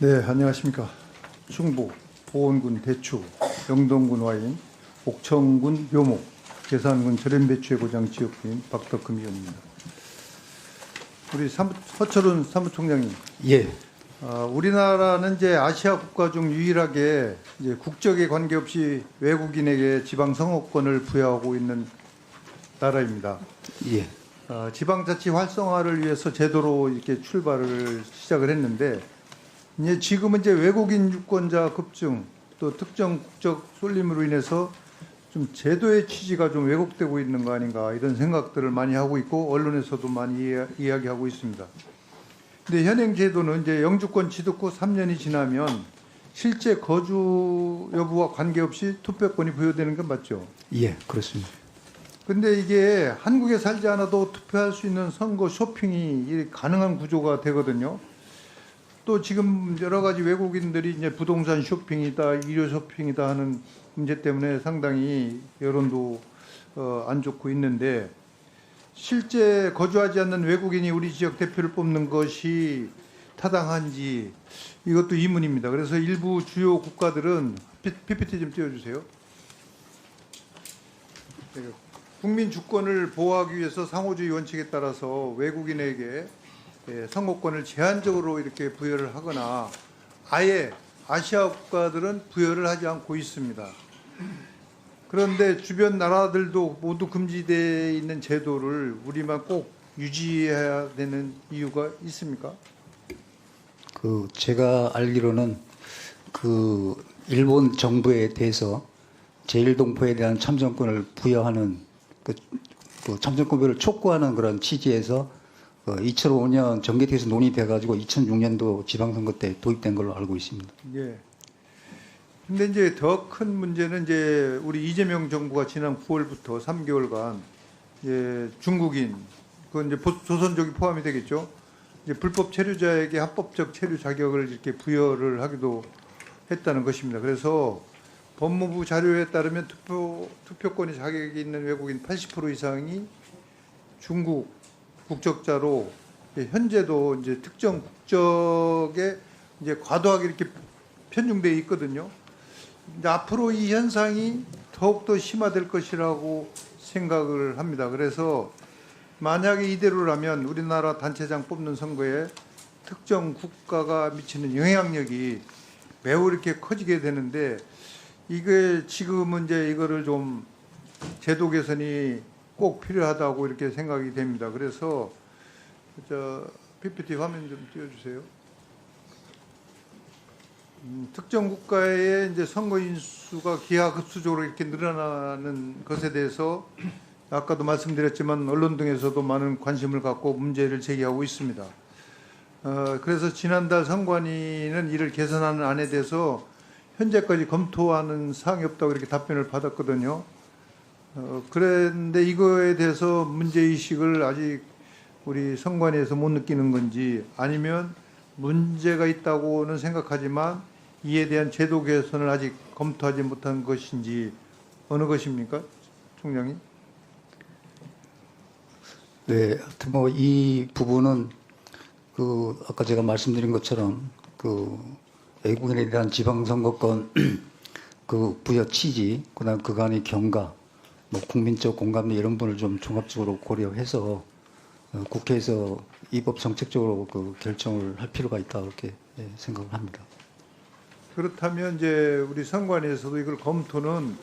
네, 안녕하십니까. 충북 보은군 대추, 영동군 와인, 옥천군 묘목, 계산군 절연배추의 고장 지역구인 박덕흠 의원입니다. 우리 허철은 사무총장님, 예, 우리나라는 이제 아시아 국가 중 유일하게 이제 국적에 관계없이 외국인에게 지방 선거권을 부여하고 있는 나라입니다. 예, 지방자치 활성화를 위해서 제도로 이렇게 출발을 시작을 했는데, 이제 지금은 이제 외국인 유권자 급증, 또 특정 국적 쏠림으로 인해서 좀 제도의 취지가 좀 왜곡되고 있는 거 아닌가, 이런 생각들을 많이 하고 있고 언론에서도 많이 이야기하고 있습니다. 근데 현행 제도는 이제 영주권 취득 후 3년이 지나면 실제 거주 여부와 관계없이 투표권이 부여되는 건 맞죠? 예, 그렇습니다. 근데 이게 한국에 살지 않아도 투표할 수 있는 선거 쇼핑이 가능한 구조가 되거든요. 또 지금 여러 가지 외국인들이 이제 부동산 쇼핑이다, 의료 쇼핑이다 하는 문제 때문에 상당히 여론도 안 좋고 있는데, 실제 거주하지 않는 외국인이 우리 지역 대표를 뽑는 것이 타당한지 이것도 의문입니다. 그래서 일부 주요 국가들은 PPT 좀 띄워주세요. 국민 주권을 보호하기 위해서 상호주의 원칙에 따라서 외국인에게 선거권을 제한적으로 이렇게 부여를 하거나 아예 아시아 국가들은 부여를 하지 않고 있습니다. 그런데 주변 나라들도 모두 금지되어 있는 제도를 우리만 꼭 유지해야 되는 이유가 있습니까? 제가 알기로는 일본 정부에 대해서 제1동포에 대한 참정권을 부여하는 참정권을 촉구하는 그런 취지에서 2005년 정개특위에서 논의돼가지고 2006년도 지방선거 때 도입된 걸로 알고 있습니다. 예. 근데 이제 더 큰 문제는 이제 우리 이재명 정부가 지난 9월부터 3개월간 이제 중국인, 그건 이제 조선족이 포함이 되겠죠. 이제 불법 체류자에게 합법적 체류 자격을 이렇게 부여를 하기도 했다는 것입니다. 그래서 법무부 자료에 따르면 투표권의 자격이 있는 외국인 80% 이상이 중국 국적자로 현재도 이제 특정 국적에 이제 과도하게 이렇게 편중되어 있거든요. 이제 앞으로 이 현상이 더욱더 심화될 것이라고 생각을 합니다. 그래서 만약에 이대로라면 우리나라 단체장 뽑는 선거에 특정 국가가 미치는 영향력이 매우 이렇게 커지게 되는데, 이게 지금은 이제 이거를 좀 제도 개선이 꼭 필요하다고 이렇게 생각이 됩니다. 그래서 PPT 화면 좀 띄워주세요. 특정 국가의 이제 선거 인수가 기하급수적으로 이렇게 늘어나는 것에 대해서 아까도 말씀드렸지만 언론 등에서도 많은 관심을 갖고 문제를 제기하고 있습니다. 그래서 지난달 선관위는 이를 개선하는 안에 대해서 현재까지 검토하는 사항이 없다고 이렇게 답변을 받았거든요. 그런데 이거에 대해서 문제의식을 아직 우리 선관위에서 못 느끼는 건지, 아니면 문제가 있다고는 생각하지만 이에 대한 제도 개선을 아직 검토하지 못한 것인지, 어느 것입니까, 총장님? 네, 하여튼 이 부분은 아까 제가 말씀드린 것처럼 외국인에 대한 지방선거권 부여 취지, 그다음 그간의 경과, 국민적 공감대 이런 부분을 좀 종합적으로 고려해서 국회에서 이 법 정책적으로 결정을 할 필요가 있다, 그렇게 생각을 합니다. 그렇다면 이제 우리 선관위에서도 이걸 검토는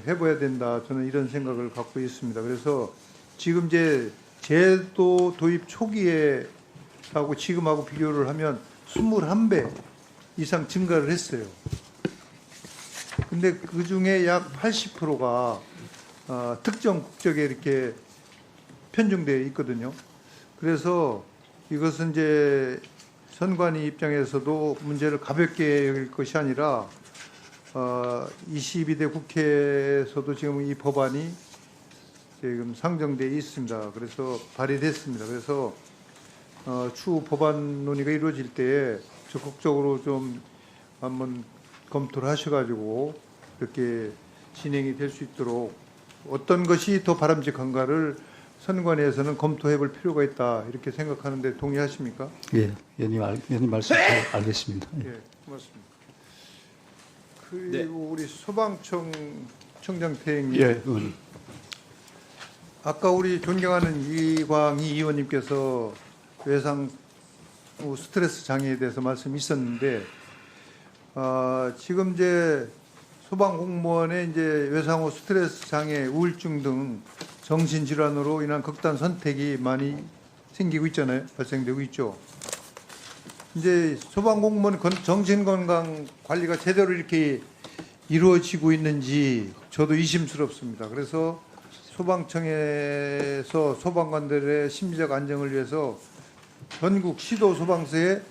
해봐야 된다, 저는 이런 생각을 갖고 있습니다. 그래서 지금 이제 제도 도입 초기에 하고 지금하고 비교를 하면 21배 이상 증가를 했어요. 근데 그 중에 약 80%가 특정 국적에 이렇게 편중되어 있거든요. 그래서 이것은 이제 선관위 입장에서도 문제를 가볍게 여길 것이 아니라 22대 국회에서도 지금 이 법안이 지금 상정되어 있습니다. 그래서 발의됐습니다. 그래서 추후 법안 논의가 이루어질 때에 적극적으로 좀 한번 검토를 하셔가지고 이렇게 진행이 될 수 있도록 어떤 것이 더 바람직한가를 선관위에서는 검토해볼 필요가 있다 이렇게 생각하는데 동의하십니까? 예, 의원님 말씀 잘 알겠습니다. 예. 예, 고맙습니다. 그리고 우리 소방청 청장 대행님, 예, 의원님. 아까 우리 존경하는 이광희 의원님께서 외상 후 스트레스 장애에 대해서 말씀이 있었는데, 지금 이제 소방 공무원의 이제 외상 후 스트레스 장애, 우울증 등 정신 질환으로 인한 극단 선택이 많이 생기고 있잖아요. 발생되고 있죠. 이제 소방 공무원 정신 건강 관리가 제대로 이렇게 이루어지고 있는지 저도 의심스럽습니다. 그래서 소방청에서 소방관들의 심리적 안정을 위해서 전국 시도 소방서에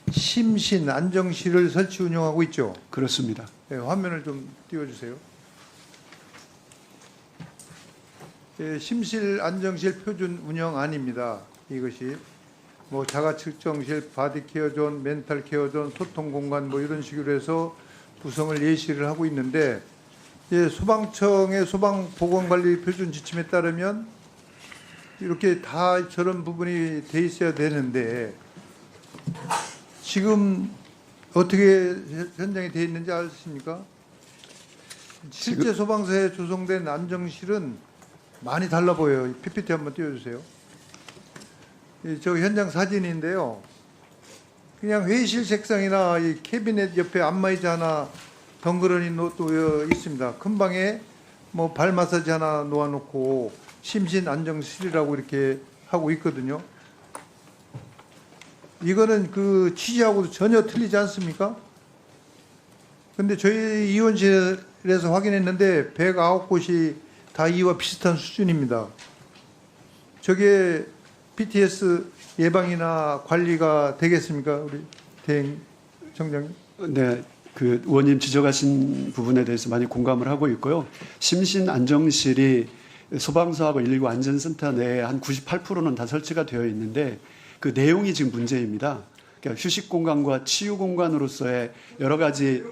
심신 안정실을 설치 운영하고 있죠. 그렇습니다. 네, 화면을 좀 띄워주세요. 예, 심실 안정실 표준 운영안입니다. 이것이 뭐 자가 측정실, 바디 케어존, 멘탈 케어존, 소통 공간 뭐 이런 식으로 해서 구성을 예시를 하고 있는데, 예, 소방청의 소방 보건관리 표준 지침에 따르면 이렇게 다 저런 부분이 돼 있어야 되는데 지금 어떻게 현장에 돼 있는지 아십니까? 실제 소방서에 조성된 안정실은 많이 달라 보여요. PPT 한번 띄워주세요. 저 현장 사진인데요. 그냥 회의실 책상이나 이 캐비넷 옆에 안마의자 하나 덩그러니 놓여 있습니다. 큰 방에 뭐 발 마사지 하나 놓아놓고 심신 안정실이라고 이렇게 하고 있거든요. 이거는 그 취지하고도 전혀 틀리지 않습니까? 근데 저희 의원실에서 확인했는데 109곳이 다 이와 비슷한 수준입니다. 저게 PTS 예방이나 관리가 되겠습니까? 우리 대행 청장님. 네, 그 의원님 지적하신 부분에 대해서 많이 공감을 하고 있고요. 심신 안정실이 소방서하고 119 안전센터 내에 한 98%는 다 설치가 되어 있는데 그 내용이 지금 문제입니다. 그러니까 휴식 공간과 치유 공간으로서의 여러 가지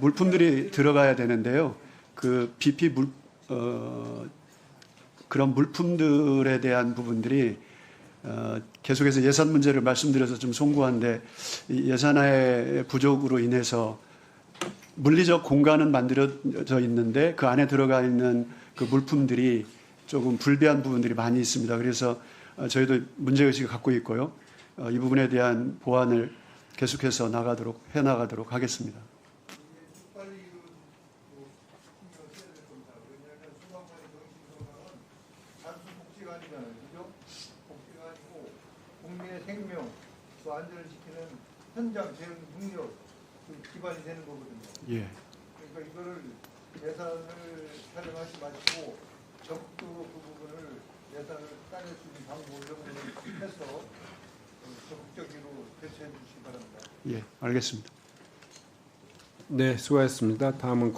물품들이 들어가야 되는데요. 그 그런 물품들에 대한 부분들이 계속해서 예산 문제를 말씀드려서 좀 송구한데 이 예산의 부족으로 인해서 물리적 공간은 만들어져 있는데 그 안에 들어가 있는 그 물품들이 조금 불비한 부분들이 많이 있습니다. 그래서 저희도 문제의식을 갖고 있고요. 이 부분에 대한 보완을 계속해서 해나가도록 하겠습니다. 국민의 생명, 또 안전을 지키는 현장 재현 능력 기반이 되는 거거든요. 예. 그러니까 이거를 예산을 촬영하지 마시고 적극적으로 그 부분을 예산을 따낼 수 있는 방법 이런 거를 해서 적극적으로 대처해 주시기 바랍니다. 예, 알겠습니다. 네, 수고하셨습니다. 다음은